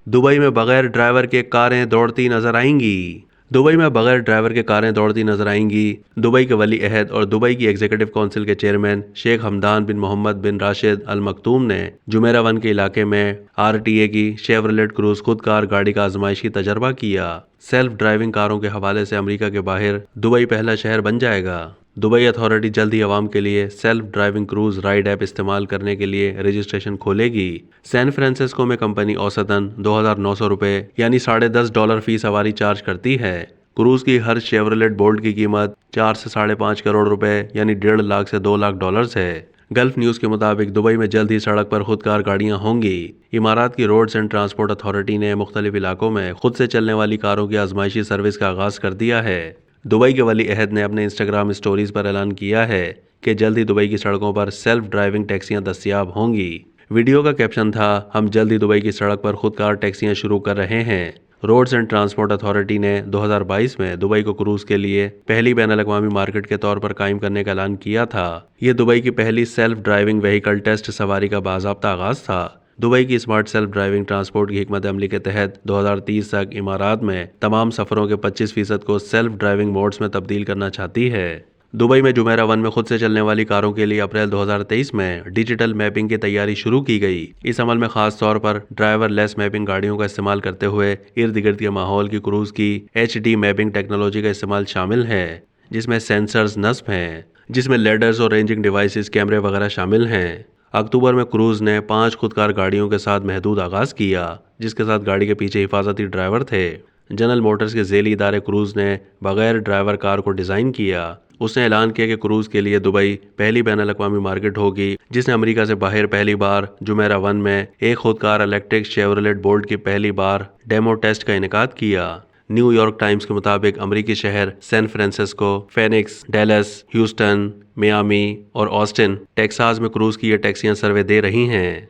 Dubai में बगैर driver के कारें दौड़ती नजर आएंगी। दुबई में बगैर ड्राइवर के कारें दौड़ती नजर आएंगी। दुबई के वली अहद और दुबई की एग्जीक्यूटिव काउंसिल के चेयरमैन शेख हमदान बिन मोहम्मद बिन राशिद अल मखतूम ने जुमेराह 1 के इलाके में आरटीए की शेवरलेट क्रूज खुद कार गाड़ी का आजमाइशी तजर्बा किया। सेल्फ ड्राइविंग कारों के हवाले से अमेरिका के बाहर दुबई पहला शहर बन जाएगा। दुबई अथॉरिटी जल्द ही आवाम के लिए self driving cruise ride app इस्तेमाल करने के लिए रजिस्ट्रेशन खोलेगी। सैन फ्रांसिस्को में कंपनी औसतन 2,900 रुपए यानी $10.5 फी सवारी चार्ज करती है। क्रूज की हर शेवरलेट बोल्ट की कीमत 4 से 5.5 करोड़ रुपए यानी 1.5 लाख से 2 लाख डॉलर्स है। गल्फ न्यूज के मुताबिक दुबई में जल्द ही सड़क पर खुदकार गाड़ियां होंगी। इमारात की रोड्स एंड ट्रांसपोर्ट अथॉरिटी ने मुख्तलिफ इलाकों में खुद से चलने वाली कारों की आजमाइशी सर्विस का आगाज कर दिया है। दुबई के वली अहद ने अपने इंस्टाग्राम स्टोरीज पर ऐलान किया है कि जल्द ही दुबई की सड़कों पर सेल्फ ड्राइविंग टैक्सियां दस्तयाब होंगी। वीडियो का कैप्शन था, हम जल्द ही दुबई की सड़क पर खुदकार टैक्सियां शुरू कर रहे हैं। रोड्स एंड ट्रांसपोर्ट अथॉरिटी ने 2022 में दुबई को क्रूज के लिए पहली बैनुल-अक़वामी मार्केट के तौर पर कायम करने का ऐलान किया था। ये दुबई की पहली सेल्फ ड्राइविंग व्हीकल टेस्ट सवारी का बाज़ाब्ता आगाज था। दुबई की स्मार्ट सेल्फ ड्राइविंग ट्रांसपोर्ट की हिकमत अमली के तहत 2030 तक इमारात में तमाम सफरों के 25% को सेल्फ ड्राइविंग मोड्स में तब्दील करना चाहती है। दुबई में जुमेराह 1 में खुद से चलने वाली कारों के लिए अप्रैल 2023 में डिजिटल मैपिंग की तैयारी शुरू की गई। इस अमल में खास तौर पर ड्राइवर लेस मैपिंग गाड़ियों का इस्तेमाल करते हुए इर्द गिर्द के माहौल की क्रूज की HD मैपिंग टेक्नोलॉजी का इस्तेमाल शामिल है, जिसमें सेंसर्स नस्ब हैं, जिसमें लेडर्स और रेंजिंग डिवाइसेस कैमरे वगैरह शामिल हैं। अक्टूबर में क्रूज ने 5 खुदकार गाड़ियों के साथ महदूद आगाज किया, जिसके साथ गाड़ी के पीछे हिफाजती ड्राइवर थे। जनरल मोटर्स के ज़ेली इदारे क्रूज ने बगैर ड्राइवर कार को डिज़ाइन किया। उसने ऐलान किया कि क्रूज के लिए दुबई पहली बैनुल-अक़वामी मार्केट होगी, जिसने अमेरिका से बाहर पहली बार जुमेराह 1 में एक खुदकार इलेक्ट्रिक शेवरलेट बोल्ट की पहली बार डेमो टेस्ट का इनेकाद किया। न्यूयॉर्क टाइम्स के मुताबिक अमेरिकी शहर San Francisco, Phoenix, Dallas, Houston, Miami और ऑस्टिन, टेक्सास में क्रूज की ये टैक्सियां सर्वे दे रही हैं।